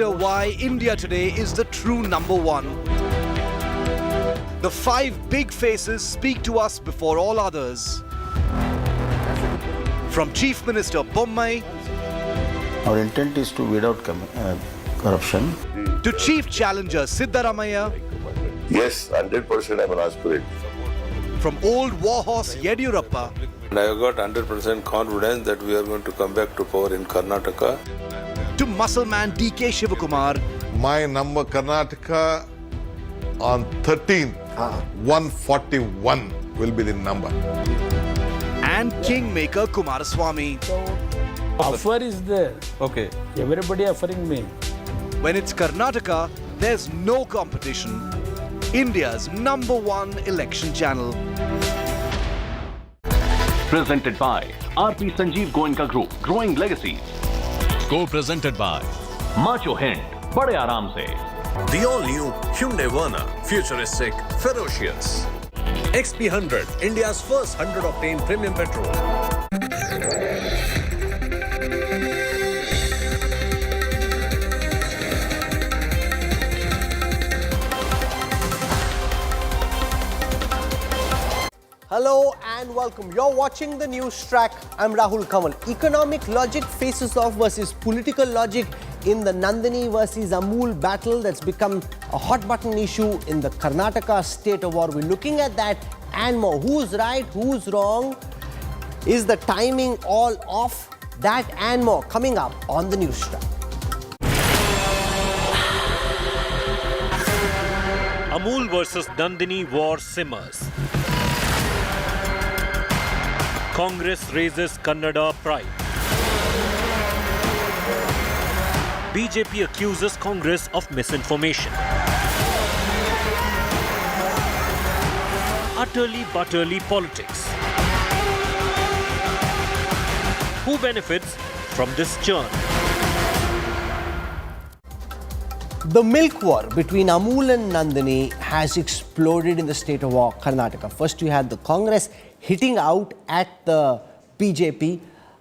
Why India today is the true number one. The five big faces speak to us before all others. From Chief Minister Bommai, our intent is to weed out corruption, to Chief Challenger Siddaramaiah, Yes, 100% I'm an aspirant. from old warhorse Yediyurappa, And I have got 100% confidence that we are going to come back to power in Karnataka. to muscle man DK Shivakumar, My number Karnataka on 13th, 141 will be the number. and Kingmaker Kumaraswamy. Offer is there. Okay. Everybody offering me. When it's Karnataka, there's no competition. India's number one election channel. Presented by RP Sanjeev Goenka Group, Growing Legacies. Co-presented by Macho Hind, Bade Aaram Se. the all-new Hyundai Verna, futuristic, ferocious. XP100, India's first 100-octane premium petrol. Hello and welcome. You're watching the Newstrack. I'm Rahul Kanwal. Economic logic faces off versus political logic in the Nandini versus Amul battle that's become a hot button issue in the Karnataka state of war. We're looking at that and more. Who's right? Who's wrong? Is the timing all off? That and more coming up on the Newstrack. Amul versus Nandini war simmers. Congress raises Kannada pride. BJP accuses Congress of misinformation. Utterly butterly politics. Who benefits from this churn? The milk war between Amul and Nandini has exploded in the state of Karnataka. First, you had the Congress hitting out at the BJP,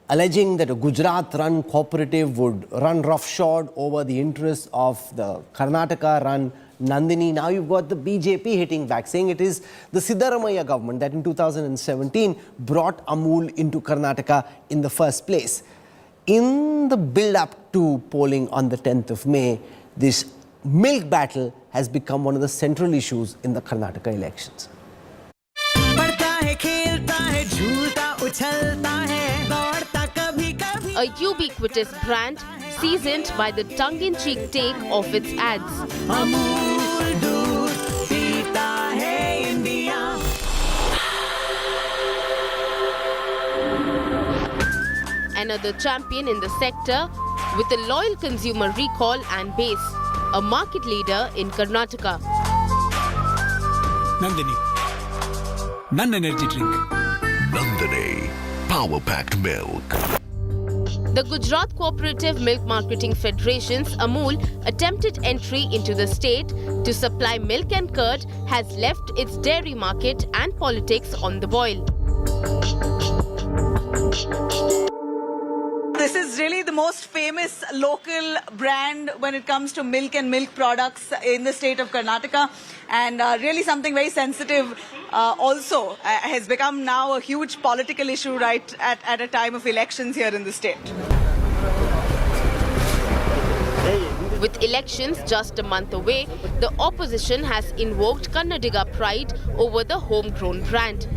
alleging that a Gujarat-run cooperative would run roughshod over the interests of the Karnataka-run Nandini. Now you've got the BJP hitting back, saying it is the Siddaramaiah government that in 2017 brought Amul into Karnataka in the first place. In the build-up to polling on the 10th of May, this milk battle has become one of the central issues in the Karnataka elections. A ubiquitous brand seasoned by the tongue-in-cheek take of its ads. Another champion in the sector with a loyal consumer recall and base, a market leader in Karnataka. Nandini. Nan energy drink. Nandini, power-packed milk. The Gujarat Cooperative Milk Marketing Federation's Amul attempted entry into the state to supply milk and curd has left its dairy market and politics on the boil. This is really the most famous local brand when it comes to milk and milk products in the state of Karnataka, and really something very sensitive also has become now a huge political issue right at a time of elections here in the state. With elections just a month away, the opposition has invoked Kannadiga pride over the homegrown brand,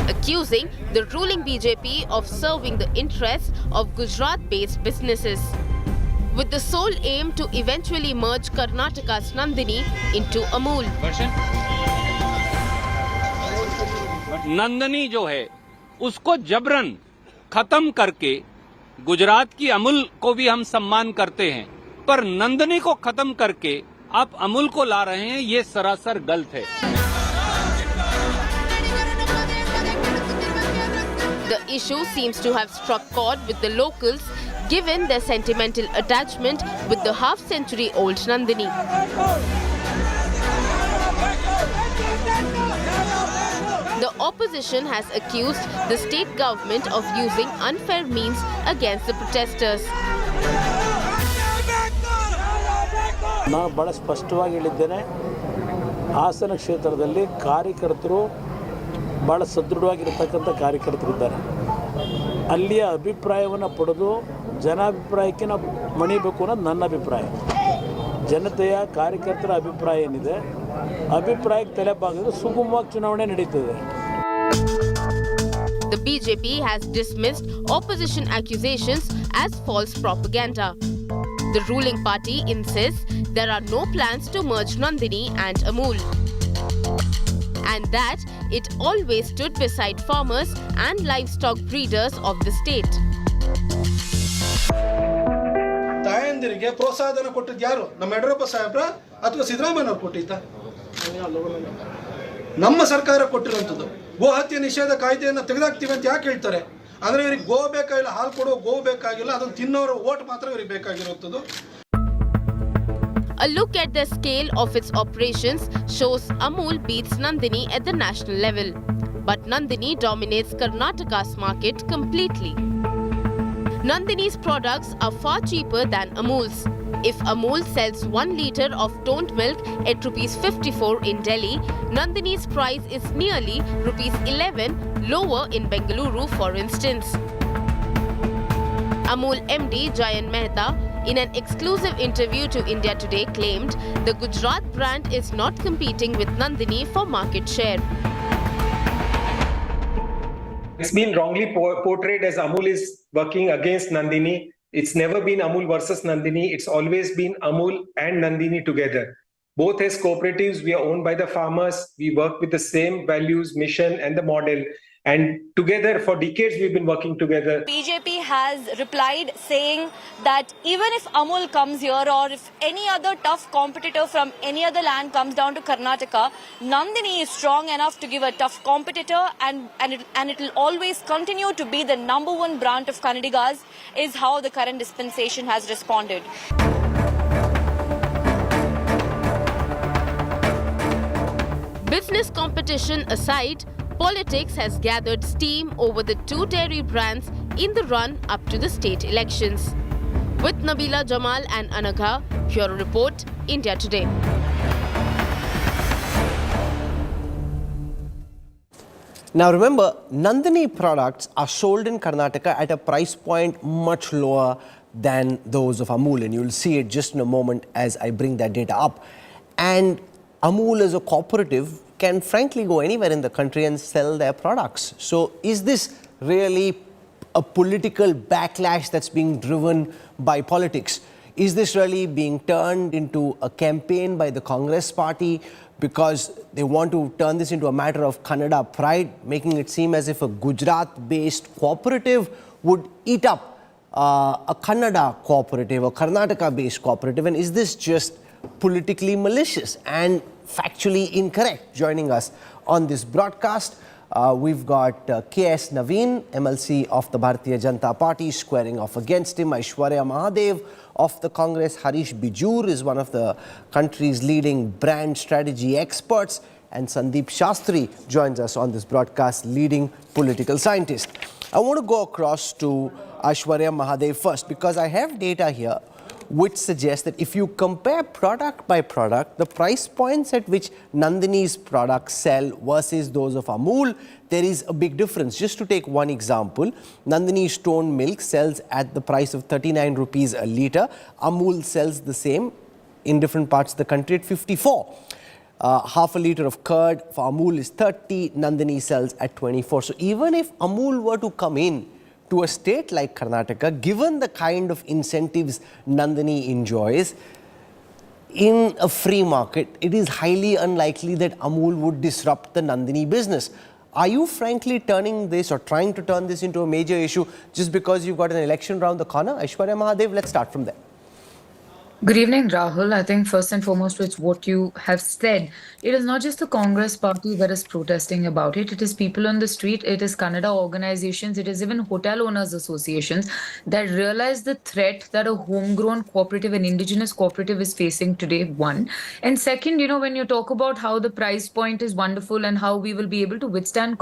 accusing the ruling BJP of serving the interests of Gujarat-based businesses, with the sole aim to eventually merge Karnataka's Nandini into Amul. Nandini जो है उसको जबरन खत्म करके गुजरात की अमूल को भी हम सम्मान करते हैं, पर नंदनी को खत्म करके आप अमूल को ला रहे हैं, ये सरासर गलत है. The issue seems to have struck chord with the locals, given their sentimental attachment with the half-century-old Nandini. The opposition has accused the state government of using unfair means against the protesters. ನಾನು ಭಾಳ ಸ್ಪಷ್ಟವಾಗಿ ಹೇಳಿದ್ದೇನೆ, ಹಾಸನ ಕ್ಷೇತ್ರದಲ್ಲಿ ಕಾರ್ಯಕರ್ತರು ಭಾಳ ಸದೃಢವಾಗಿರ್ತಕ್ಕಂಥ ಕಾರ್ಯಕರ್ತರಿದ್ದಾರೆ. ಅಲ್ಲಿಯ ಅಭಿಪ್ರಾಯವನ್ನು ಪಡೆದು ಜನಾಭಿಪ್ರಾಯಕ್ಕೆ ನಾವು ಮಣಿಬೇಕು ಅನ್ನೋದು ನನ್ನ ಅಭಿಪ್ರಾಯ. ಜನತೆಯ ಕಾರ್ಯಕರ್ತರ ಅಭಿಪ್ರಾಯ ಏನಿದೆ, ಅಭಿಪ್ರಾಯಕ್ಕೆ ತಲೆ ಬಾಗಿದ್ರೆ ಸುಗಮವಾಗಿ ಚುನಾವಣೆ ನಡೀತದೆ. The BJP has dismissed opposition accusations as false propaganda. The ruling party insists there are no plans to merge Nandini and Amul, and that it always stood beside farmers and livestock breeders of the state. ತಾಯಂದಿರಿಗೆ ಪ್ರೋತ್ಸಾಹನ ಕೊಟ್ಟಿದ್ದು ಯಾರು? ನಮ್ಮ ಯಡಿಯೂರಪ್ಪ ಸಾಹೇಬ್ರ ಅಥವಾ ಸಿದ್ದರಾಮಯ್ಯನವ್ರು ಕೊಟ್ಟಿದ್ದ? ನಮ್ಮ ಸರ್ಕಾರ ಕೊಟ್ಟಿರುವಂಥದ್ದು. ಗೋಹತ್ಯೆ ನಿಷೇಧ ಕಾಯ್ದೆಯನ್ನು ತೆಗೆದಾಕ್ತೀವಿ ಅಂತ ಯಾಕೆ ಹೇಳ್ತಾರೆ ಅಂದ್ರೆ ಇವರಿಗೆ ಗೋ ಬೇಕಾಗಿಲ್ಲ, ಹಾಲು ಕೊಡೋ ಗೋ ಬೇಕಾಗಿಲ್ಲ, ಅದನ್ನು ತಿನ್ನೋರ ಓಟ್ ಮಾತ್ರ ಇವರಿಗೆ ಬೇಕಾಗಿರುವಂಥದ್ದು. A look at the scale of its operations shows Amul beats Nandini at the national level, but Nandini dominates Karnataka's market completely. Nandini's products are far cheaper than Amul's. If Amul sells 1 litre of toned milk at ₹54 in Delhi, Nandini's price is nearly ₹11 lower in Bengaluru, for instance. Amul MD Jayan Mehta, in an exclusive interview to India Today, claimed the Gujarat brand is not competing with Nandini for market share. It's been wrongly portrayed as Amul is working against Nandini. It's never been Amul versus Nandini. It's always been Amul and Nandini together. Both as cooperatives, we are owned by the farmers. We work with the same values, mission, and the model. And together, for decades, we've been working together. BJP has replied saying that even if Amul comes here or if any other tough competitor from any other land comes down to Karnataka, Nandini is strong enough to give a tough competitor and it will always continue to be the #1 brand of Kannadigas, is how the current dispensation has responded. Business competition aside, politics has gathered steam over the two dairy brands in the run up to the state elections. With Nabila Jamal and Anagha, Bureau Report, India Today. Now remember, Nandini products are sold in Karnataka at a price point much lower than those of Amul, and you'll see it just in a moment as I bring that data up. And Amul as a cooperative can frankly go anywhere in the country and sell their products. So is this really a political backlash that's being driven by politics? Is this really being turned into a campaign by the Congress party because they want to turn this into a matter of Kannada pride, making it seem as if a Gujarat-based cooperative would eat up a Kannada cooperative or Karnataka-based cooperative? And is this just politically malicious and factually incorrect? Joining us on this broadcast, we've got K.S. Naveen, MLC of the Bharatiya Janata Party, squaring off against him. Aishwarya Mahadev of the Congress. Harish Bijur is one of the country's leading brand strategy experts. And Sandeep Shastri joins us on this broadcast, leading political scientist. I want to go across to Aishwarya Mahadev first because I have data here which suggests that if you compare product by product, the price points at which Nandini's products sell versus those of Amul, there is a big difference. Just to take one example, Nandini's toned milk sells at the price of 39 rupees a litre. Amul sells the same in different parts of the country at 54. Half a litre of curd for Amul is 30, Nandini sells at 24. So even if Amul were to come in to a state like Karnataka, given the kind of incentives Nandini enjoys, in a free market, it is highly unlikely that Amul would disrupt the Nandini business. Are you frankly turning this or trying to turn this into a major issue just because you've got an election around the corner? Aishwarya Mahadev, let's start from there. Good evening, Rahul. I think first and foremost, with what you have said, it is not just the Congress party that is protesting about it. It is people on the street, it is Kannada organizations, it is even hotel owners associations that realize the threat that a homegrown cooperative and indigenous cooperative is facing today, one. And second, when you talk about how the price point is wonderful and how we will be able to withstand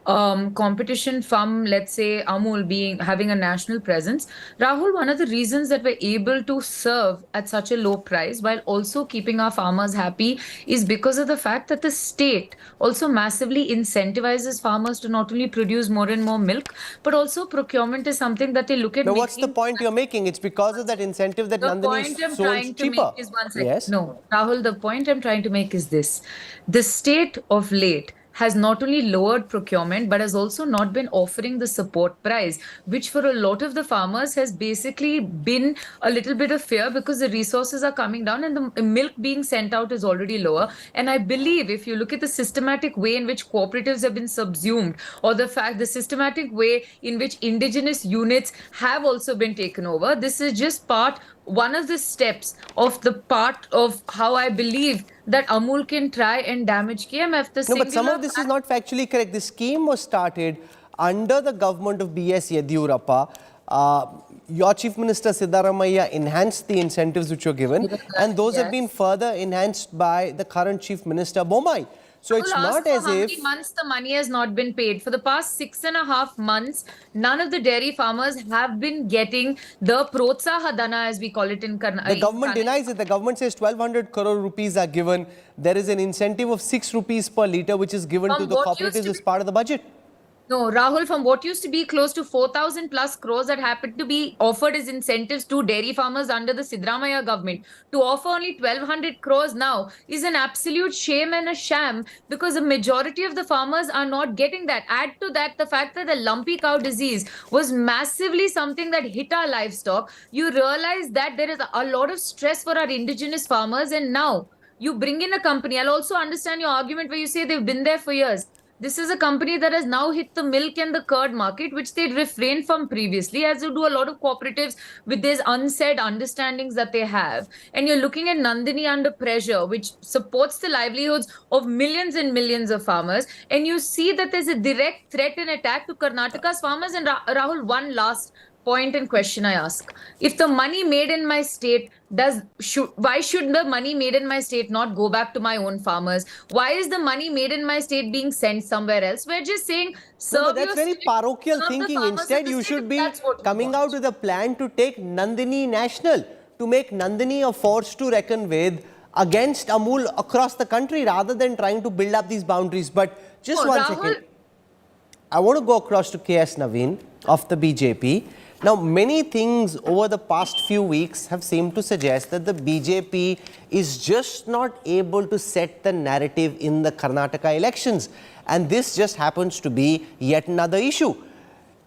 competition from, let's say, Amul having a national presence, Rahul, one of the reasons that we're able to serve at such a low price while also keeping our farmers happy is because of the fact that the state also massively incentivizes farmers to not only produce more and more milk, but also procurement is something that they look at. Now, what's the point you're making? It's because of that incentive that The Nandini point I'm sold trying to cheaper. make is one second. Yes. No, Rahul, the point I'm trying to make is this. The state of late has not only lowered procurement, but has also not been offering the support price, which for a lot of the farmers has basically been a little bit of fear because the resources are coming down and the milk being sent out is already lower. And I believe if you look at the systematic way in which cooperatives have been subsumed, or the systematic way in which indigenous units have also been taken over, this is just one of the steps of the part of how I believe that Amul can try and damage KMF. No, but some of this is not factually correct. This scheme was started under the government of B.S. Yediyurappa. Your Chief Minister Siddaramaiah enhanced the incentives which were given, and those have been further enhanced by the current Chief Minister Bommai. So it's not as how if... many months the money has not been paid? For the past 6.5 months, none of the dairy farmers have been getting the Protsaha Dana, as we call it in Karnataka. The government denies it. The government says 1,200 crore rupees are given. There is an incentive of 6 rupees per litre which is given to the cooperatives as part of the budget. No, Rahul, from what used to be close to 4,000 plus crores that happened to be offered as incentives to dairy farmers under the Siddaramaiah government, to offer only 1,200 crores now is an absolute shame and a sham because the majority of the farmers are not getting that. Add to that the fact that the lumpy cow disease was massively something that hit our livestock. You realize that there is a lot of stress for our indigenous farmers, and now you bring in a company. I'll also understand your argument where you say they've been there for years. This is a company that has now hit the milk and the curd market, which they'd refrained from previously, as you do a lot of cooperatives with these unsaid understandings that they have. And you're looking at Nandini under pressure, which supports the livelihoods of millions and millions of farmers. And you see that there's a direct threat and attack to Karnataka's farmers. And Rahul, one last point and question I ask. If the money made in my state why should the money made in my state not go back to my own farmers? Why is the money made in my state being sent somewhere else? We're just saying, no, but that's very parochial thinking. Instead, you should be coming out with a plan to take Nandini national, to make Nandini a force to reckon with against Amul across the country rather than trying to build up these boundaries. But just one second. I want to go across to KS Naveen of the BJP. Now, many things over the past few weeks have seemed to suggest that the BJP is just not able to set the narrative in the Karnataka elections. And this just happens to be yet another issue.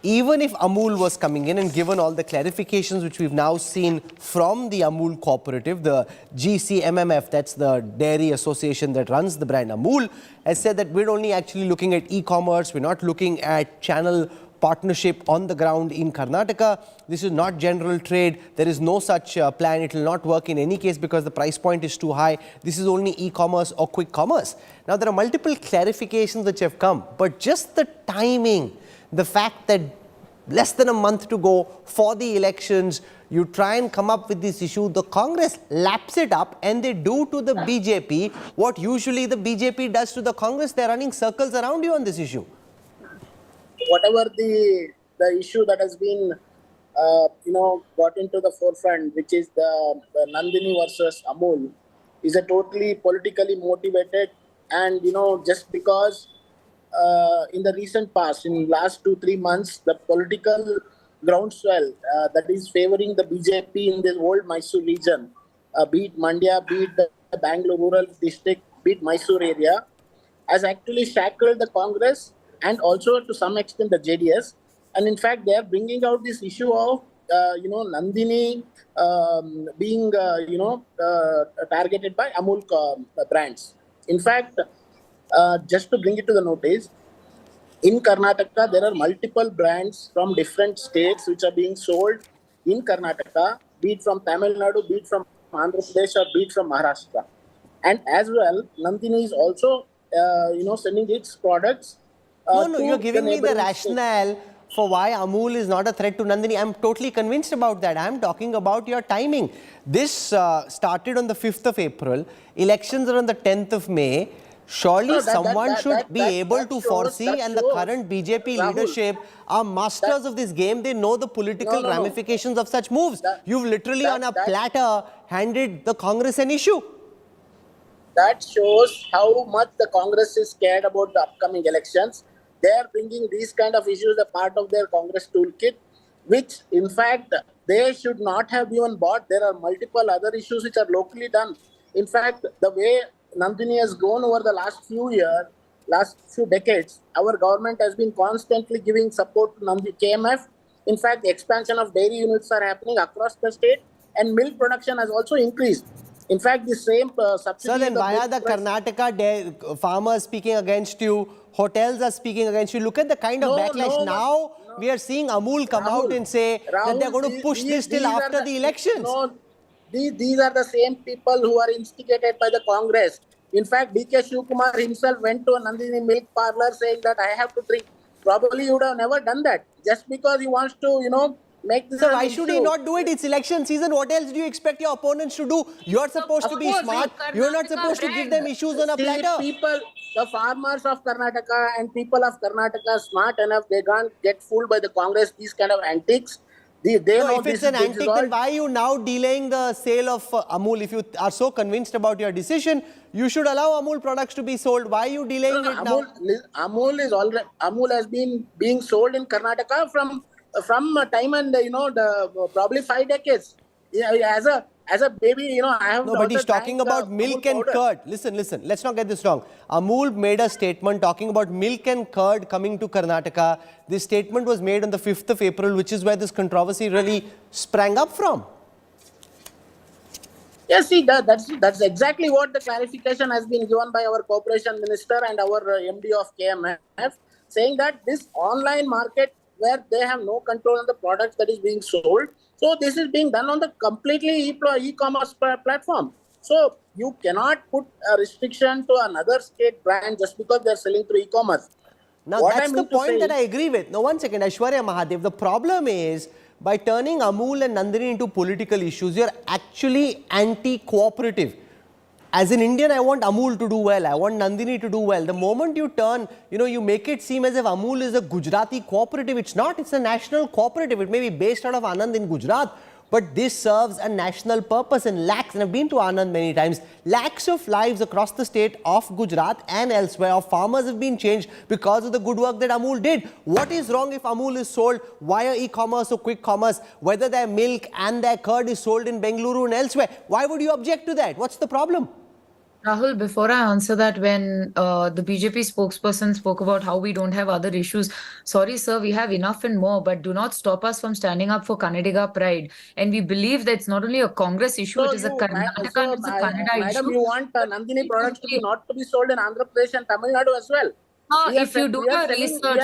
Even if Amul was coming in and given all the clarifications which we've now seen from the Amul cooperative, the GCMMF, that's the dairy association that runs the brand Amul, has said that we're only actually looking at e-commerce, we're not looking at channel partnership on the ground in Karnataka. This is not general trade. There is no such plan. It will not work in any case because the price point is too high. This is only e-commerce or quick commerce. Now, there are multiple clarifications which have come, but just the timing, the fact that less than a month to go for the elections, you try and come up with this issue, the Congress laps it up and they do to the BJP what usually the BJP does to the Congress. They're running circles around you on this issue. Whatever the issue that has been brought into the forefront, which is the Nandini versus Amul, is a totally politically motivated, and just because in the recent past, in last 2-3 months, the political groundswell that is favoring the BJP in the whole Mysore region, be it Mandya, be it the Bangalore rural district, be it Mysore area, has actually shackled the Congress and also to some extent the JDS. And in fact, they are bringing out this issue of, Nandini being, targeted by Amul brands. In fact, just to bring it to the notice, in Karnataka, there are multiple brands from different states which are being sold in Karnataka, be it from Tamil Nadu, be it from Andhra Pradesh or be it from Maharashtra. And as well, Nandini is also, sending its products. No, you're giving me the rationale for why Amul is not a threat to Nandini. I'm totally convinced about that. I'm talking about your timing. This started on the 5th of April. Elections are on the 10th of May. Surely someone should be able to foresee, and the current BJP leadership are masters of this game. They know the political ramifications of such moves. You've literally on a platter handed the Congress an issue. That shows how much the Congress is scared about the upcoming elections. They are bringing these kind of issues as part of their Congress toolkit, which in fact they should not have even bought. There are multiple other issues which are locally done. In fact, the way Nandini has gone over the last few decades, our government has been constantly giving support to Nandini KMF. In fact, the expansion of dairy units are happening across the state, and milk production has also increased. In fact, the same subsidy... Sir, then why are the Karnataka farmers speaking against you? Hotels are speaking against you. Look at the kind of backlash. Now we are seeing Amul come out and say that they're going to push this till after the elections. No, these are the same people who are instigated by the Congress. In fact, D.K. Shivkumar himself went to a Nandini milk parlor saying that I have to drink. Probably he would have never done that. Just because he wants to, make this. So why should he not do it? It's election season. What else do you expect your opponents to do? You're supposed to be smart. You're not supposed to give them issues on a platter. The farmers of Karnataka and people of Karnataka are smart enough. They can't get fooled by the Congress, these kind of antics. They know if it's an antic, then why are you now delaying the sale of Amul? If you are so convinced about your decision, you should allow Amul products to be sold. Why are you delaying it now? Amul has been being sold in Karnataka from time and probably 5 decades. As a baby, I have. No, but he's talking about milk and curd. Listen. Let's not get this wrong. Amul made a statement talking about milk and curd coming to Karnataka. This statement was made on the 5th of April, which is where this controversy really sprang up from. Yes, see, that's exactly what the clarification has been given by our Corporation Minister and our MD of KMF, saying that this online market where they have no control on the products that is being sold. So this is being done on the completely e-commerce platform. So you cannot put a restriction to another state brand just because they are selling through e-commerce. Now that's the point that I agree with. Now one second, Aishwarya Mahadev, the problem is by turning Amul and Nandini into political issues, you're actually anti-cooperative. As an Indian, I want Amul to do well. I want Nandini to do well. The moment you turn, you make it seem as if Amul is a Gujarati cooperative. It's not. It's a national cooperative. It may be based out of Anand in Gujarat. But this serves a national purpose, and lakhs, and I've been to Anand many times, lakhs of lives across the state of Gujarat and elsewhere of farmers have been changed because of the good work that Amul did. What is wrong if Amul is sold via e-commerce or quick commerce, whether their milk and their curd is sold in Bengaluru and elsewhere? Why would you object to that? What's the problem? Rahul, before I answer that, when the BJP spokesperson spoke about how we don't have other issues, sorry sir, we have enough and more, but do not stop us from standing up for Kannadiga pride. And we believe that it's not only a Congress issue, it is a Karnataka and it's a Kannada issue. Madam, you want Nandini products not to be sold in Andhra Pradesh and Tamil Nadu as well. If you do your research,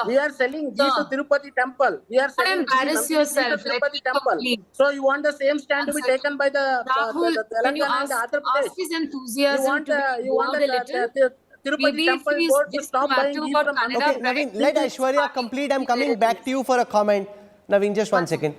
we are selling ghee to Tirupati temple. We are selling embarrass yourself. To Tirupati temple. So you want the same stand to be taken by the Telangana and the Andhra Pradesh. Ask his enthusiasm you want the Tirupati temple board to stop buying ghee from Andhra. Okay, Naveen, let Aishwarya complete. I'm coming back to you for a comment. Naveen, just 1 second.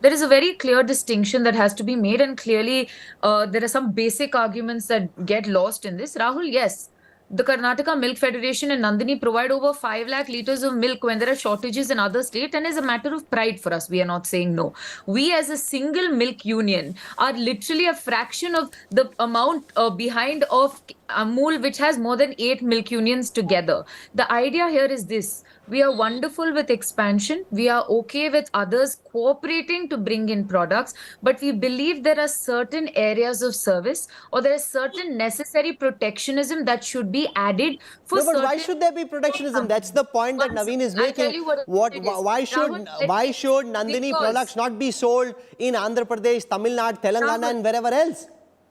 There is a very clear distinction that has to be made, and clearly there are some basic arguments that get lost in this. Rahul, yes. The Karnataka Milk Federation and Nandini provide over 5 lakh litres of milk when there are shortages in other states, and is a matter of pride for us. We are not saying no. We as a single milk union are literally a fraction of the amount behind of Amul, which has more than 8 milk unions together. The idea here is this. We are wonderful with expansion. We are okay with others cooperating to bring in products, but we believe there are certain areas of service or there is certain necessary protectionism that should be added for No, but why should there be protectionism? That's the point that Naveen is making. Why should Nandini products not be sold in Andhra Pradesh, Tamil Nadu, Telangana and wherever else?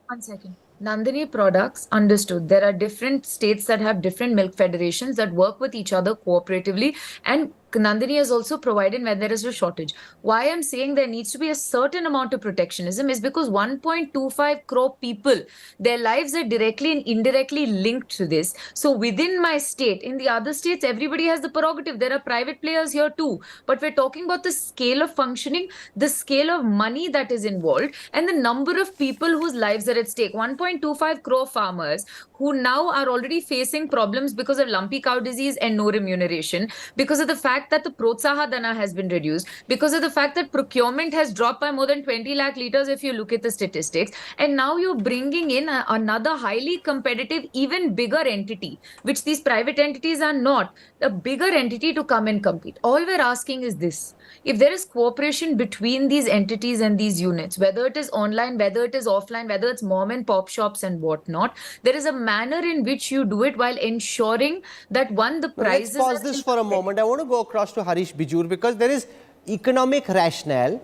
1 second. Nandini products, understood. There are different states that have different milk federations that work with each other cooperatively, and Nandini has also provided when there is a shortage. Why I'm saying there needs to be a certain amount of protectionism is because 1.25 crore people, their lives are directly and indirectly linked to this. So within my state, in the other states, everybody has the prerogative. There are private players here too. But we're talking about the scale of functioning, the scale of money that is involved, and the number of people whose lives are at stake. 1.25 crore farmers who now are already facing problems because of lumpy cow disease and no remuneration, because of the fact that the Protsaha Dana has been reduced, because of the fact that procurement has dropped by more than 20 lakh litres if you look at the statistics. And now you're bringing in another highly competitive, even bigger entity, which these private entities are not, a bigger entity to come and compete. All we're asking is this. If there is cooperation between these entities and these units, whether it is online, whether it is offline, whether it's mom and pop shops and whatnot, there is a manner in which you do it while ensuring that one, the prices... Let's pause this for a moment. I want to go across to Harish Bijur because there is economic rationale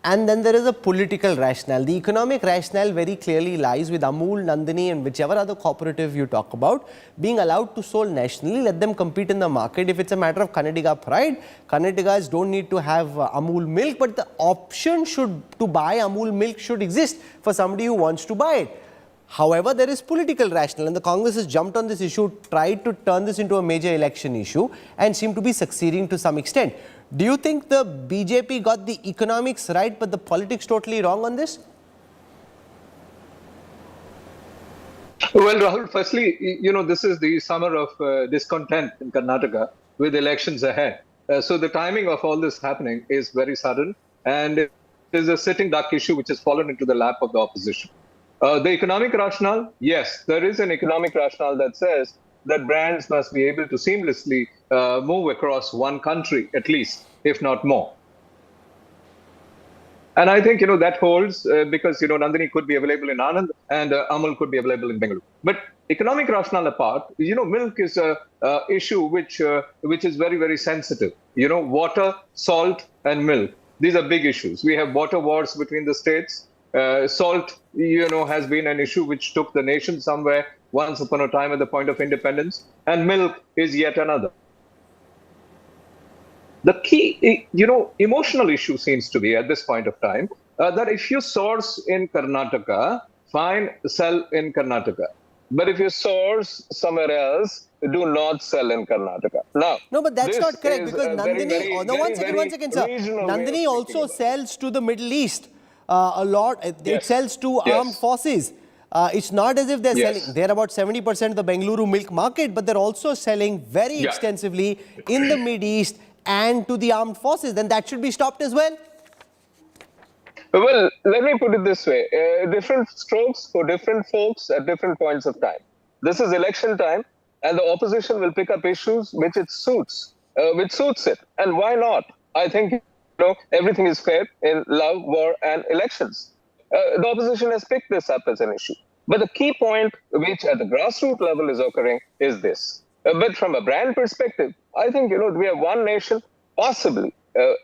and then there is a political rationale. The economic rationale very clearly lies with Amul, Nandini and whichever other cooperative you talk about being allowed to sell nationally, let them compete in the market. If it's a matter of Kannadiga pride, Kannadigas don't need to have Amul milk, but the option to buy Amul milk should exist for somebody who wants to buy it. However, there is political rationale and the Congress has jumped on this issue, tried to turn this into a major election issue and seem to be succeeding to some extent. Do you think the BJP got the economics right but the politics totally wrong on this? Well, Rahul, firstly, this is the summer of discontent in Karnataka with elections ahead. So the timing of all this happening is very sudden and it is a sitting duck issue which has fallen into the lap of the opposition. The economic rationale, yes, there is an economic rationale that says that brands must be able to seamlessly move across one country, at least, if not more. And I think, that holds because, Nandini could be available in Anand and Amul could be available in Bengaluru. But economic rationale apart, milk is a issue which is very, very sensitive. Water, salt and milk. These are big issues. We have water wars between the states. Salt, has been an issue which took the nation somewhere once upon a time at the point of independence, and milk is yet another. The key, emotional issue seems to be at this point of time that if you source in Karnataka, fine, sell in Karnataka. But if you source somewhere else, do not sell in Karnataka. Now, no, but that's not correct because Nandini, one second, sir. Nandini also sells to the Middle East. A lot, it sells to armed forces. It's not as if they're selling, they're about 70% of the Bengaluru milk market, but they're also selling very extensively in the Mid East and to the armed forces. Then that should be stopped as well. Well, let me put it this way. Different strokes for different folks at different points of time. This is election time and the opposition will pick up issues which suits it. And why not? I think everything is fair in love, war, and elections. The opposition has picked this up as an issue. But the key point, which at the grassroots level is occurring, is this. But from a brand perspective, I think, we have one nation, possibly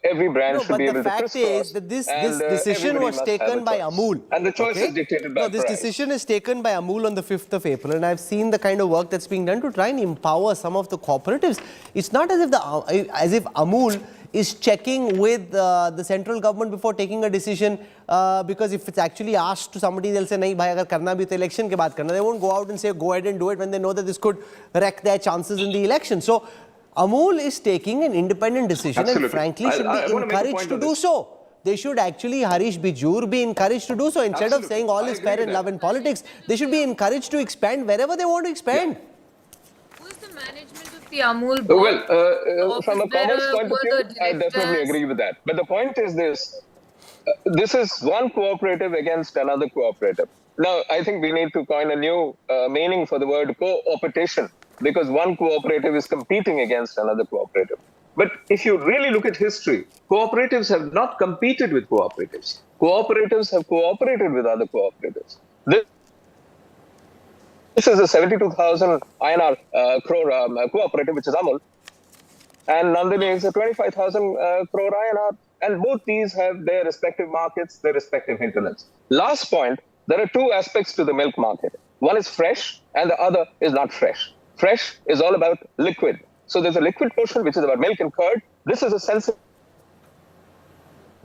every brand should be able to crisscross. The fact is that this decision was taken by Amul. And the choice is dictated by this decision is taken by Amul on the 5th of April. And I've seen the kind of work that's being done to try and empower some of the cooperatives. It's not as if Amul is checking with the central government before taking a decision because if it's actually asked to somebody, they'll say, nahi bhai, agar karna bhi to election ke baad karna. They won't go out and say, go ahead and do it when they know that this could wreck their chances in the election. So Amul is taking an independent decision and frankly should be encouraged to do so. They should actually, Harish Bijur, be encouraged to do so. Instead of saying all is fair in love and politics, they should be encouraged to expand wherever they want to expand. Who is the management of the Amul board? Well, from a commerce point of view, I definitely agree with that. But the point is this. This is one cooperative against another cooperative. Now, I think we need to coin a new meaning for the word co-opetition because one cooperative is competing against another cooperative. But if you really look at history, cooperatives have not competed with cooperatives. Cooperatives have cooperated with other cooperatives. This is a 72,000 INR crore cooperative, which is Amul. And Nandini is a 25,000 crore INR. And both these have their respective markets, their respective hinterlands. Last point, there are two aspects to the milk market. One is fresh and the other is not fresh. Fresh is all about liquid. So there's a liquid portion which is about milk and curd. This is a sensitive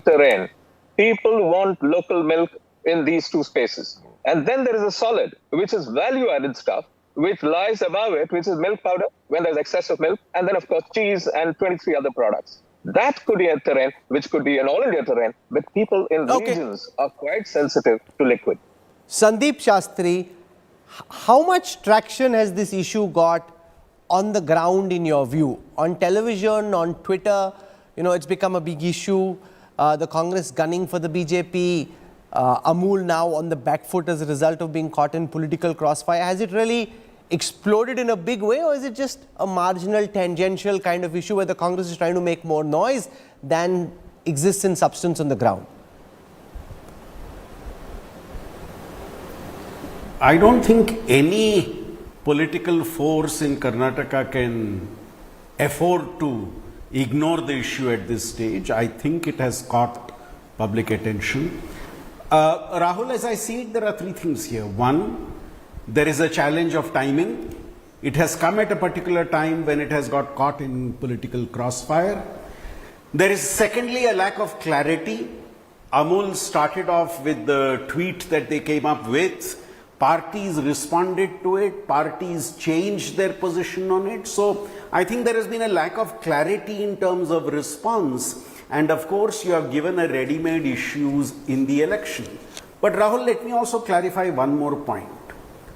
terrain. People want local milk in these two spaces. And then there is a solid, which is value-added stuff, which lies above it, which is milk powder, when there's excess of milk, and then, of course, cheese and 23 other products. That could be a terrain, which could be an all-India terrain, but people in regions are quite sensitive to liquid. Sandeep Shastri, how much traction has this issue got on the ground in your view? On television, on Twitter, it's become a big issue. The Congress gunning for the BJP, Amul now on the back foot as a result of being caught in political crossfire. Has it really exploded in a big way, or is it just a marginal, tangential kind of issue where the Congress is trying to make more noise than exists in substance on the ground? I don't think any political force in Karnataka can afford to ignore the issue at this stage. I think it has caught public attention. Rahul, as I see it, there are three things here. One, there is a challenge of timing. It has come at a particular time when it has got caught in political crossfire. There is secondly a lack of clarity. Amul started off with the tweet that they came up with. Parties responded to it. Parties changed their position on it. So I think there has been a lack of clarity in terms of response. And of course, you have given a ready-made issues in the election. But Rahul, let me also clarify one more point.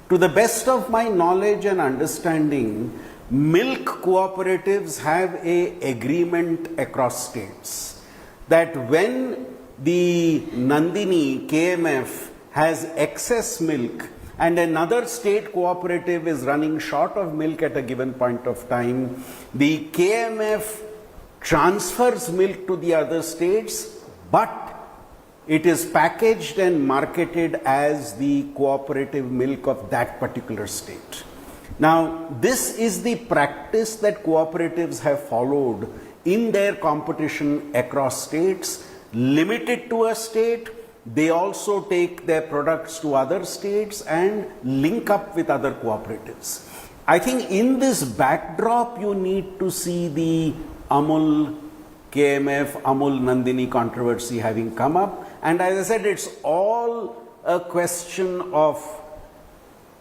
To the best of my knowledge and understanding, milk cooperatives have an agreement across states that when the Nandini KMF has excess milk and another state cooperative is running short of milk at a given point of time, the KMF transfers milk to the other states, but it is packaged and marketed as the cooperative milk of that particular state. Now, this is the practice that cooperatives have followed in their competition across states. Limited to a state, they also take their products to other states and link up with other cooperatives. I think in this backdrop, you need to see the Amul KMF, Amul Nandini controversy having come up. And as I said, it's all a question of,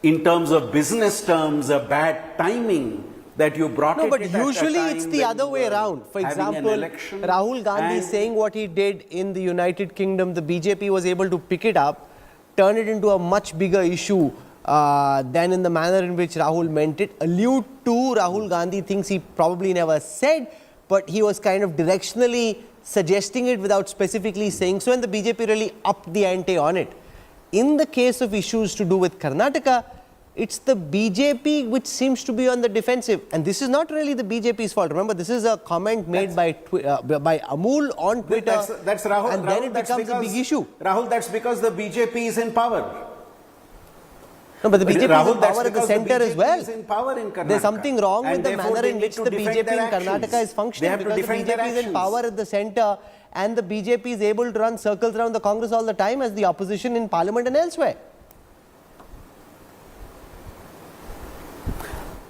in terms of business terms, a bad timing that you brought it. No, but usually it's the other way around. For example, Rahul Gandhi saying what he did in the United Kingdom, the BJP was able to pick it up, turn it into a much bigger issue than in the manner in which Rahul meant it. Allude to Rahul Gandhi things he probably never said, but he was kind of directionally suggesting it without specifically saying so, and the BJP really upped the ante on it. In the case of issues to do with Karnataka, it's the BJP which seems to be on the defensive. And this is not really the BJP's fault. Remember, this is a comment made by Amul on Twitter. That's Rahul. And then it becomes a big issue. Rahul, that's because the BJP is in power. No, but the BJP is in power at the center as well. Is in power in Karnataka. There's something wrong with the manner in which the BJP in Karnataka is functioning, because the BJP is in power at the center and the BJP is able to run circles around the Congress all the time as the opposition in parliament and elsewhere.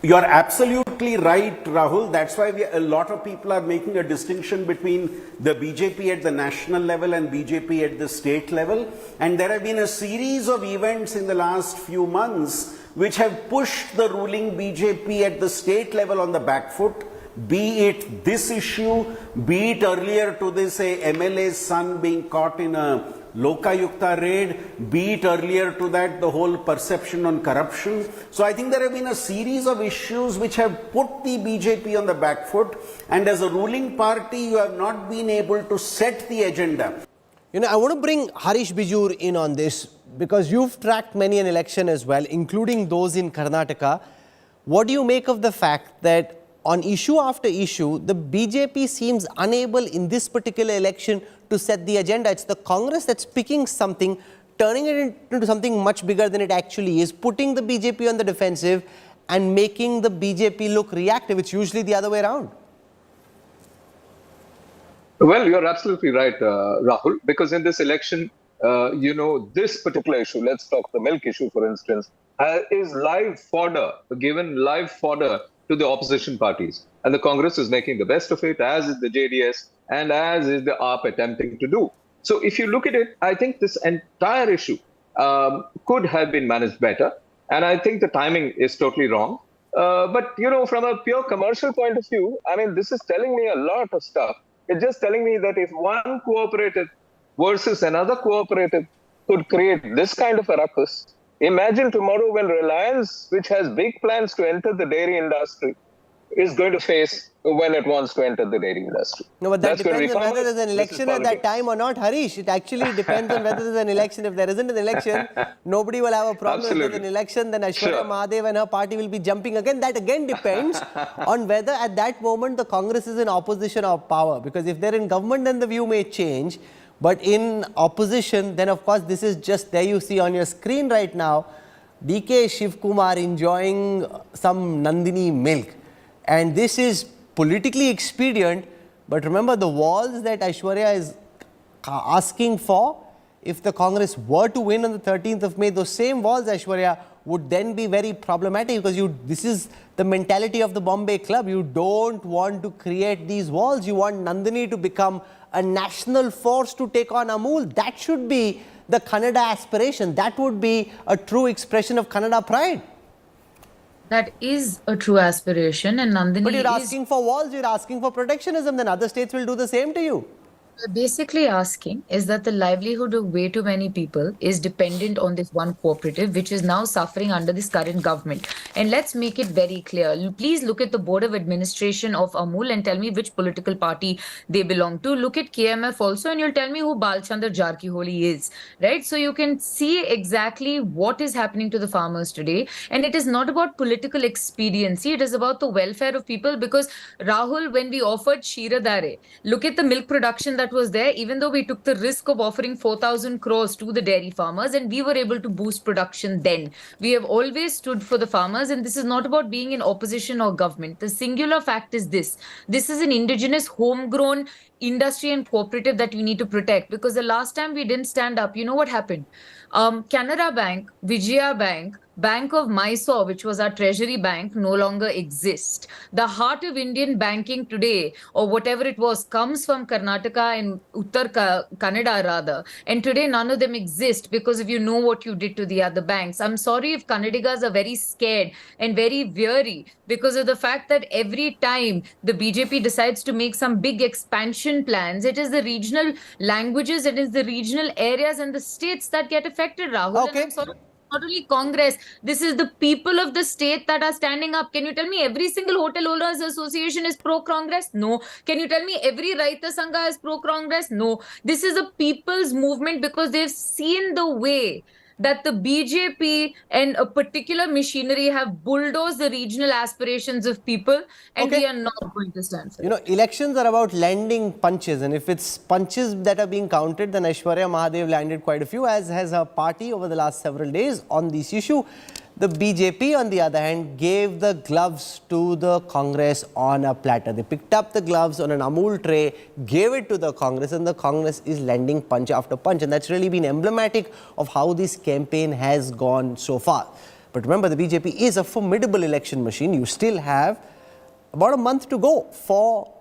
You are absolutely right, Rahul. That's why a lot of people are making a distinction between the BJP at the national level and BJP at the state level. And there have been a series of events in the last few months which have pushed the ruling BJP at the state level on the back foot. Be it this issue, be it earlier to this MLA's son being caught in a Lokayukta raid, be it earlier to that the whole perception on corruption. So I think there have been a series of issues which have put the BJP on the back foot, and as a ruling party you have not been able to set the agenda. I want to bring Harish Bijur in on this because you've tracked many an election as well, including those in Karnataka. What do you make of the fact that on issue after issue, the BJP seems unable in this particular election to set the agenda? It's the Congress that's picking something, turning it into something much bigger than it actually is, putting the BJP on the defensive and making the BJP look reactive. It's usually the other way around. Well, you're absolutely right, Rahul, because in this election, this particular issue, let's talk the milk issue, for instance, is live fodder, given live fodder to the opposition parties. And the Congress is making the best of it, as is the JDS and as is the AAP attempting to do. So if you look at it, I think this entire issue could have been managed better. And I think the timing is totally wrong. But, from a pure commercial point of view, I mean, this is telling me a lot of stuff. It's just telling me that if one cooperative versus another cooperative could create this kind of a ruckus, imagine tomorrow when Reliance, which has big plans to enter the dairy industry, is going to face when it wants to enter the dairy industry. No, but that That's going to depends be on whether farmers. there's an This is election at that politics. time or not, Harish. It actually depends on whether there's an election. If there isn't an election, nobody will have a problem. If Absolutely. there's an election, then Aishwarya Sure. Mahadev and her party will be jumping again. That again depends on whether at that moment the Congress is in opposition or power. Because if they're in government, then the view may change. But in opposition, then of course this is just, there you see on your screen right now, DK Shivkumar enjoying some Nandini milk. And this is politically expedient, but remember the walls that Aishwarya is asking for, if the Congress were to win on the 13th of May, those same walls, Aishwarya, would then be very problematic because this is the mentality of the Bombay club. You don't want to create these walls. You want Nandini to become a national force to take on Amul. That should be the Kannada aspiration. That would be a true expression of Kannada pride. That is a true aspiration, and Nandini But you're is asking for walls, you're asking for protectionism, then other states will do the same to you. basically asking is that the livelihood of way too many people is dependent on this one cooperative, which is now suffering under this current government. And let's make it very clear. Please look at the Board of Administration of Amul and tell me which political party they belong to. Look at KMF also, and you'll tell me who Balchandar Jarkiholi is, right? So you can see exactly what is happening to the farmers today. And it is not about political expediency. It is about the welfare of people, because Rahul, when we offered Shira Dare, look at the milk production that was there, even though we took the risk of offering 4,000 crores to the dairy farmers, and we were able to boost production then. We have always stood for the farmers, and this is not about being in opposition or government. The singular fact is this. This is an indigenous, homegrown industry and cooperative that we need to protect, because the last time we didn't stand up, you know what happened? Canara Bank, Vijaya Bank, Bank of Mysore, which was our treasury bank, no longer exist. The heart of Indian banking today, or whatever it was, comes from Karnataka and Uttar Kannada rather. And today none of them exist because of what you did to the other banks. I'm sorry if Kannadigas are very scared and very weary because of the fact that every time the BJP decides to make some big expansion plans, it is the regional languages, it is the regional areas and the states that get affected, Rahul. Okay. And I'm sorry, not only Congress, this is the people of the state that are standing up. Can you tell me every single Hotel Owners Association is pro-Congress? No. Can you tell me every Raita Sangha is pro-Congress? No. This is a people's movement because they've seen the way that the BJP and a particular machinery have bulldozed the regional aspirations of people, and we are not going to stand for it. Elections are about landing punches, and if it's punches that are being counted, then Aishwarya Mahadev landed quite a few, as has her party over the last several days on this issue. The BJP, on the other hand, gave the gloves to the Congress on a platter. They picked up the gloves on an Amul tray, gave it to the Congress, and the Congress is landing punch after punch. And that's really been emblematic of how this campaign has gone so far. But remember, the BJP is a formidable election machine. You still have about a month to go for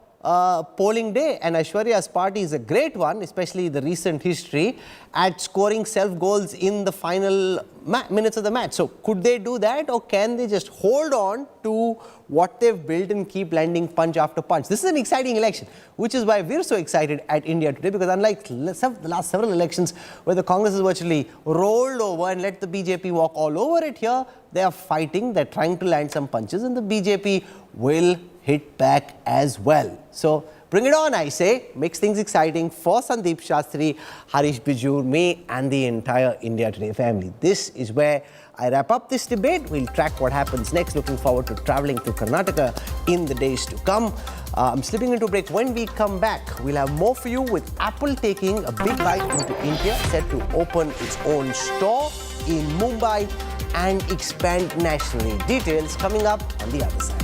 polling day, and Aishwarya's party is a great one, especially the recent history at scoring self-goals in the final minutes of the match. So could they do that, or can they just hold on to what they've built and keep landing punch after punch? This is an exciting election, which is why we're so excited at India Today, because unlike the last several elections where the Congress has virtually rolled over and let the BJP walk all over it, here they are fighting, they're trying to land some punches, and the BJP will hit back as well. So bring it on, I say. Makes things exciting for Sandeep Shastri, Harish Bijur, me and the entire India Today family. This is where I wrap up this debate. We'll track what happens next. Looking forward to travelling to Karnataka in the days to come. I'm slipping into a break. When we come back, we'll have more for you, with Apple taking a big bite into India, set to open its own store in Mumbai and expand nationally. Details coming up on the other side.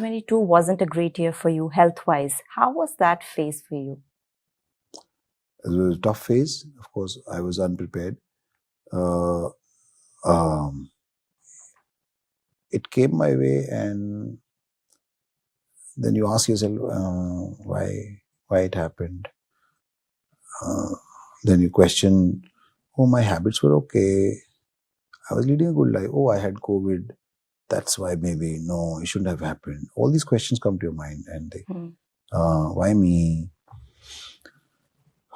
2022 wasn't a great year for you health-wise. How was that phase for you? It was a tough phase. Of course, I was unprepared. It came my way, and then you ask yourself why it happened. Then you question, oh, my habits were okay. I was leading a good life. Oh, I had COVID. That's why maybe, no, it shouldn't have happened. All these questions come to your mind, and they, why me?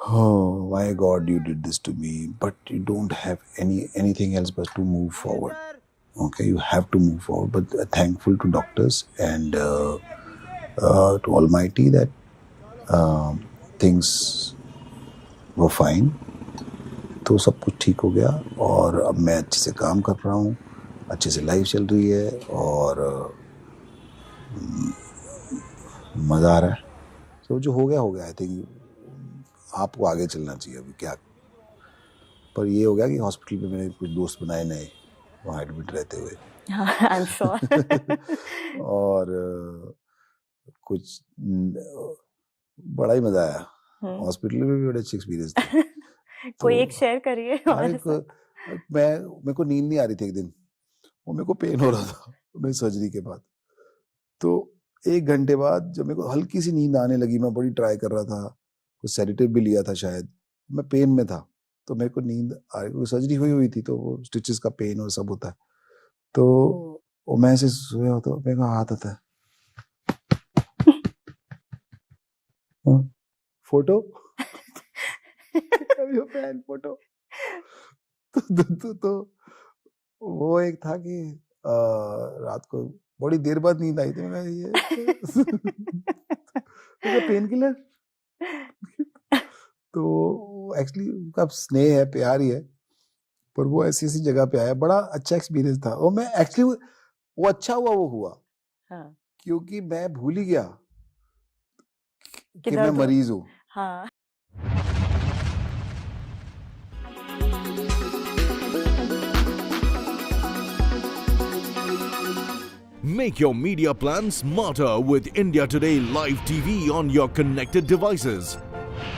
Oh, why God you did this to me? But you don't have anything else but to move forward. Okay, you have to move forward. But thankful to doctors and to Almighty that things were fine. तो सब कुछ ठीक हो गया और अब मैं अच्छे से काम कर रहा हूँ, अच्छे से लाइफ चल रही है और मज़ा आ रहा है. तो जो हो गया आई थिंक आपको आगे चलना चाहिए. अभी क्या, पर ये हो गया कि हॉस्पिटल में मैंने कुछ दोस्त बनाए नए वहाँ एडमिट रहते हुए. I'm sure. और कुछ बड़ा ही मज़ा आया. हॉस्पिटल में भी बड़े अच्छे एक्सपीरियंस थे. कोई एक शेयर करिए. मेरे को नींद नहीं आ रही थी एक दिन, और मेरे को पेन हो रहा था मेरी सर्जरी के बाद. तो 1 घंटे बाद जब मेरे को हल्की सी नींद आने लगी, मैं बड़ी ट्राई कर रहा था, कुछ सेडेटिव भी लिया था शायद, मैं पेन में था, तो मेरे को नींद आ रही. सर्जरी हुई थी तो वो स्टिचेस का पेन और सब होता है. तो वो मैं ऐसे सोया होता, मेरे को हाथ आता है, फोटो फैन फोटो. तो वो एक था कि रात को बड़ी देर बाद नींद आई थी. मैं ये पेन किलर. तो एक्चुअली उनका स्नेह है, प्यार ही है, पर वो ऐसी जगह पे आया. बड़ा अच्छा एक्सपीरियंस था. और मैं एक्चुअली वो अच्छा हुआ क्योंकि मैं भूल ही गया कि मैं मरीज हूँ. हाँ. Make your media plan smarter with India Today Live TV on your connected devices.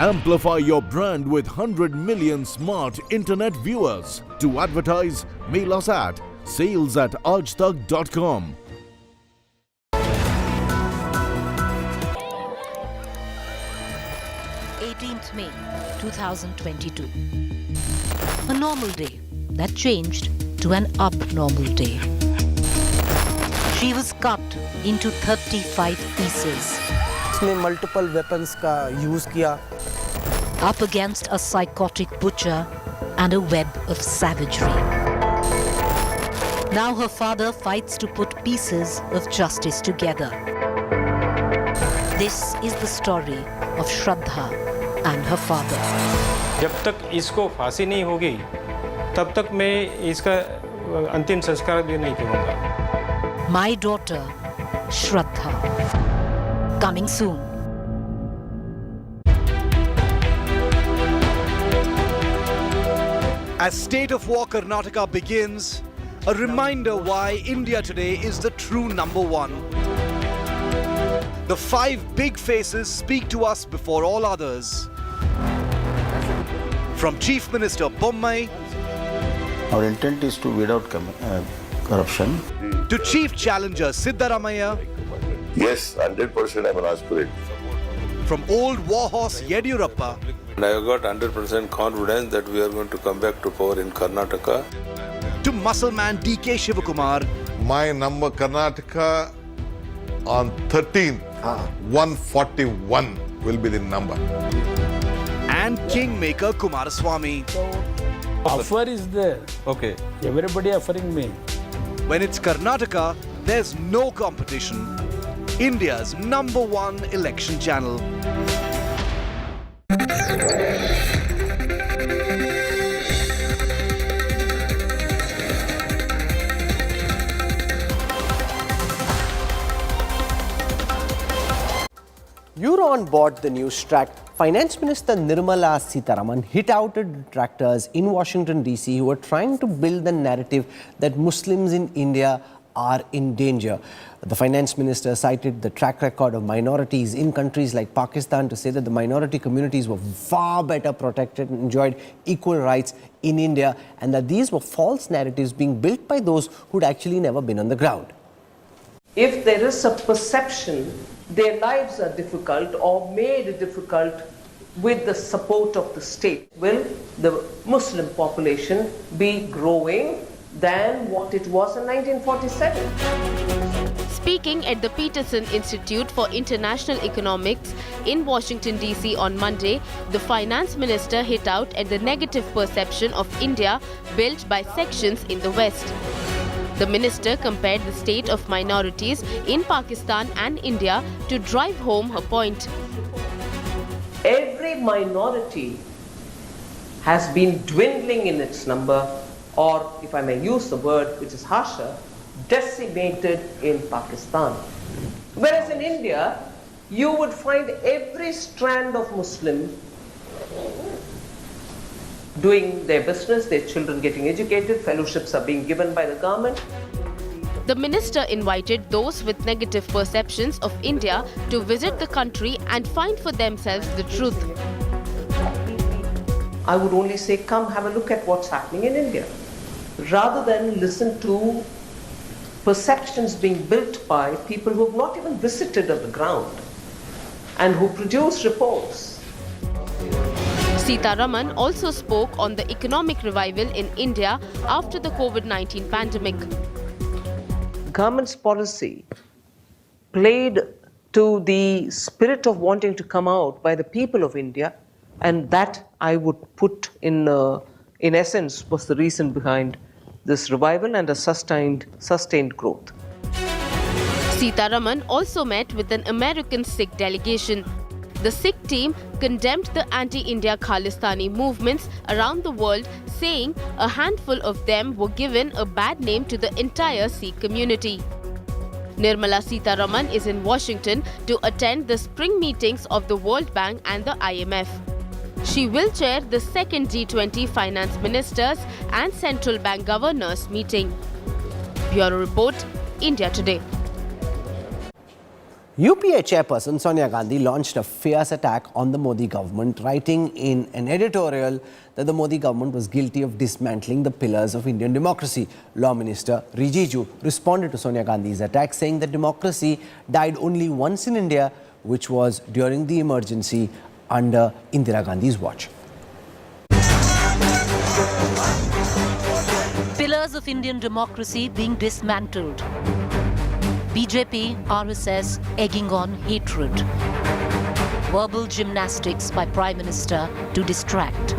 Amplify your brand with 100 million smart internet viewers. To advertise, mail us at sales@aajtak.com. 18th May 2022. A normal day that changed to an abnormal day. She was cut into 35 pieces. उसने multiple weapons का use किया. Up against a psychotic butcher and a web of savagery. Now her father fights to put pieces of justice together. This is the story of Shraddha and her father. जब तक इसको फांसी नहीं होगी तब तक मैं इसका अंतिम संस्कार भी नहीं करूँगा. My daughter, Shraddha. Coming soon. As State of War Karnataka begins, a reminder why India Today is the true #1. The 5 big faces speak to us before all others. From Chief Minister Bommai, our intent is to weed out corruption, to Chief Challenger Siddaramaiah, Yes, 100% I'm an aspirant. from old warhorse Yediyurappa, And I have got 100% confidence that we are going to come back to power in Karnataka. to muscle man DK Shivakumar, My number Karnataka on 13th, 141 will be the number. and Kingmaker Kumaraswamy. Offer is there. Okay. Everybody offering me. When it's Karnataka, there's no competition. India's #1 election channel. You're on board the Newstrack. Finance Minister Nirmala Sitharaman hit out at detractors in Washington DC who are trying to build the narrative that Muslims in India are in danger. The finance minister cited the track record of minorities in countries like Pakistan to say that the minority communities were far better protected and enjoyed equal rights in India, and that these were false narratives being built by those who'd actually never been on the ground. If there is a perception their lives are difficult or made difficult with the support of the state, will the Muslim population be growing than what it was in 1947? Speaking at the Peterson Institute for International Economics in Washington, D.C. on Monday, the finance minister hit out at the negative perception of India built by sections in the West. The minister compared the state of minorities in Pakistan and India to drive home her point. Every minority has been dwindling in its number, or if I may use the word which is harsher, decimated in Pakistan. Whereas in India, you would find every strand of Muslim doing their business, their children getting educated, fellowships are being given by the government. The minister invited those with negative perceptions of India to visit the country and find for themselves the truth. I would only say, come have a look at what's happening in India, rather than listen to perceptions being built by people who have not even visited on the ground and who produce reports. Sitharaman also spoke on the economic revival in India after the COVID-19 pandemic. Government's policy played to the spirit of wanting to come out by the people of India, and that I would put in essence was the reason behind this revival and a sustained growth. Sitharaman also met with an American Sikh delegation. The Sikh team condemned the anti-India Khalistani movements around the world, saying a handful of them were given a bad name to the entire Sikh community. Nirmala Sitharaman is in Washington to attend the spring meetings of the World Bank and the IMF. She will chair the second G20 finance ministers and central bank governors meeting. Bureau Report, India Today. UPA chairperson Sonia Gandhi launched a fierce attack on the Modi government, writing in an editorial that the Modi government was guilty of dismantling the pillars of Indian democracy. Law Minister Rijiju responded to Sonia Gandhi's attack, saying that democracy died only once in India, which was during the emergency under Indira Gandhi's watch. Pillars of Indian democracy being dismantled. BJP, RSS egging on hatred. Verbal gymnastics by Prime Minister to distract.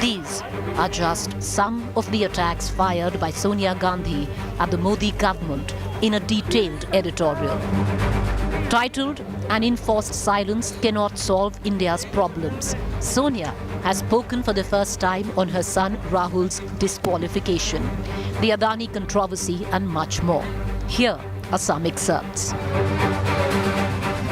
These are just some of the attacks fired by Sonia Gandhi at the Modi government in a detailed editorial. Titled, "An Enforced Silence Cannot Solve India's Problems," Sonia has spoken for the first time on her son Rahul's disqualification, the Adani controversy and much more. Here are some excerpts.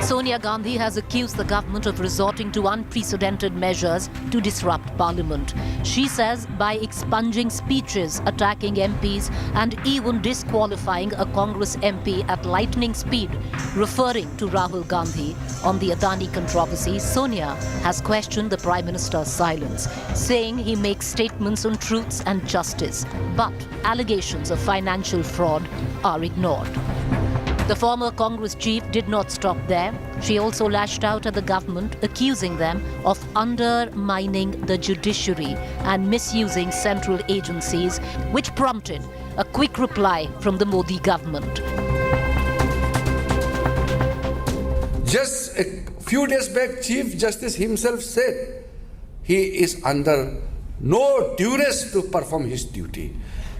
Sonia Gandhi has accused the government of resorting to unprecedented measures to disrupt parliament. She says by expunging speeches, attacking MPs and even disqualifying a Congress MP at lightning speed, referring to Rahul Gandhi on the Adani controversy, Sonia has questioned the Prime Minister's silence, saying he makes statements on truths and justice, but allegations of financial fraud are ignored. The former Congress chief did not stop there. She also lashed out at the government, accusing them of undermining the judiciary and misusing central agencies, which prompted a quick reply from the Modi government. Just a few days back, Chief Justice himself said he is under no duress to perform his duty.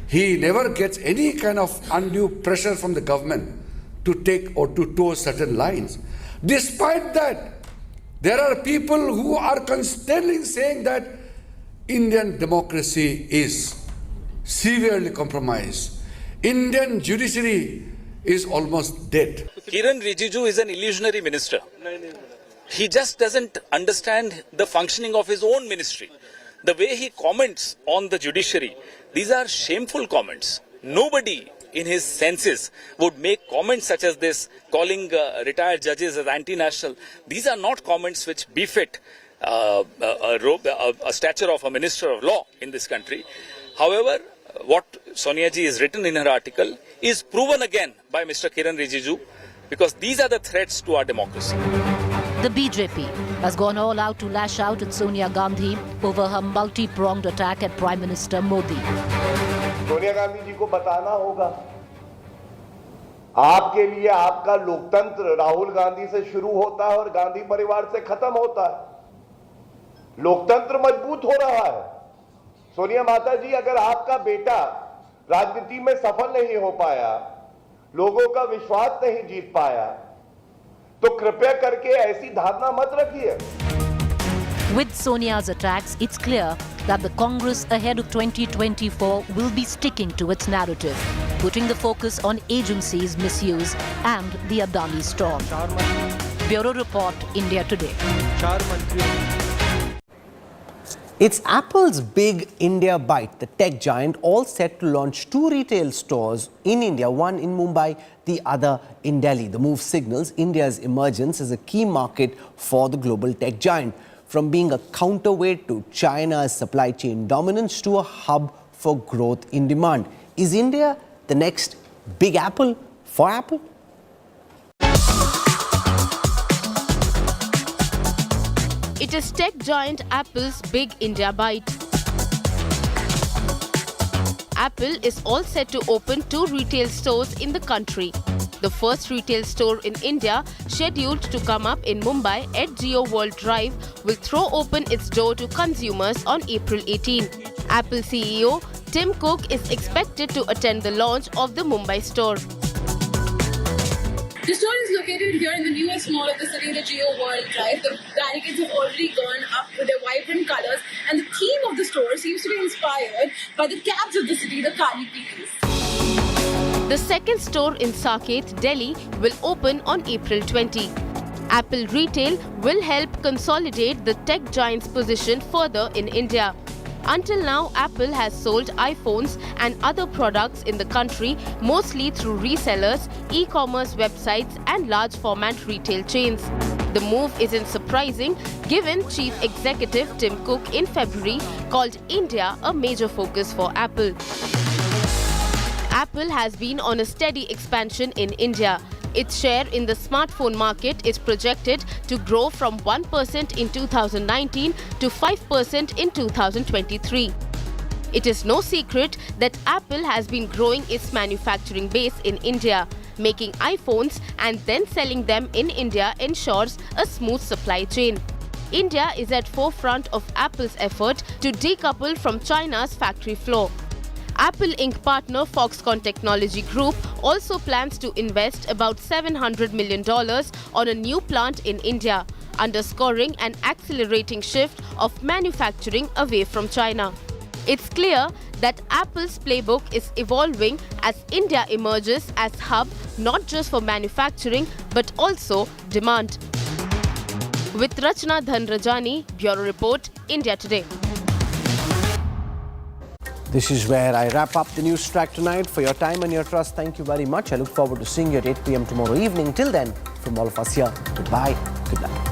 He never gets any kind of undue pressure from the government to take or to toe certain lines. Despite that, there are people who are constantly saying that Indian democracy is severely compromised. Indian judiciary is almost dead. Kiran Rijiju is an illusionary minister. He just doesn't understand the functioning of his own ministry. The way he comments on the judiciary, these are shameful comments. nobody in his senses would make comments such as this, calling retired judges as anti-national. These are not comments which befit a stature of a minister of law in this country. However, what Sonia ji has written in her article is proven again by Mr. Kiran Rijiju, because these are the threats to our democracy. The BJP has gone all out to lash out at Sonia Gandhi over her multi-pronged attack at Prime Minister Modi. Sonia Gandhi ji को बताना होगा, आपके लिए आपका लोकतंत्र राहुल गांधी से शुरू होता है और गांधी परिवार से खत्म होता है। लोकतंत्र मजबूत हो रहा है। सोनिया माता जी, अगर आपका बेटा राजनीति में सफल नहीं हो पाया, लोगों का विश्वास नहीं जीत पाया, तो कृपया करके ऐसी धारणा मत रखिए। With Sonia's attacks, it's clear that the Congress ahead of 2024 will be sticking to its narrative, putting the focus on agencies' misuse and the Adani storm. Bureau Report, India Today. It's Apple's big India bite, the tech giant, all set to launch 2 retail stores in India, one in Mumbai, the other in Delhi. The move signals India's emergence as a key market for the global tech giant, from being a counterweight to China's supply chain dominance to a hub for growth in demand. Is India the next big Apple for Apple? It is tech giant Apple's big India bite. Apple is all set to open 2 retail stores in the country. The first retail store in India, scheduled to come up in Mumbai at Geo World Drive, will throw open its door to consumers on April 18. Apple CEO Tim Cook is expected to attend the launch of the Mumbai store. The store is located here in the newest mall of the city, the Geo World Drive. The barricades have already gone up with their vibrant colours, and the theme of the store seems to be inspired by the cabs of the city, the Kali Pilis. The second store in Saket, Delhi, will open on April 20. Apple Retail will help consolidate the tech giant's position further in India. Until now, Apple has sold iPhones and other products in the country mostly through resellers, e-commerce websites and large format retail chains. The move isn't surprising given Chief Executive Tim Cook in February called India a major focus for Apple. Apple has been on a steady expansion in India. Its share in the smartphone market is projected to grow from 1% in 2019 to 5% in 2023. It is no secret that Apple has been growing its manufacturing base in India. Making iPhones and then selling them in India ensures a smooth supply chain. India is at forefront of Apple's effort to decouple from China's factory floor. Apple Inc. partner Foxconn Technology Group also plans to invest about $700 million on a new plant in India, underscoring an accelerating shift of manufacturing away from China. It's clear that Apple's playbook is evolving as India emerges as hub not just for manufacturing but also demand. With Rachna Dhanrajani, Bureau Report, India Today. This is where I wrap up the Newstrack tonight. For your time and your trust, thank you very much. I look forward to seeing you at 8 p.m. tomorrow evening. Till then, from all of us here, goodbye, good night.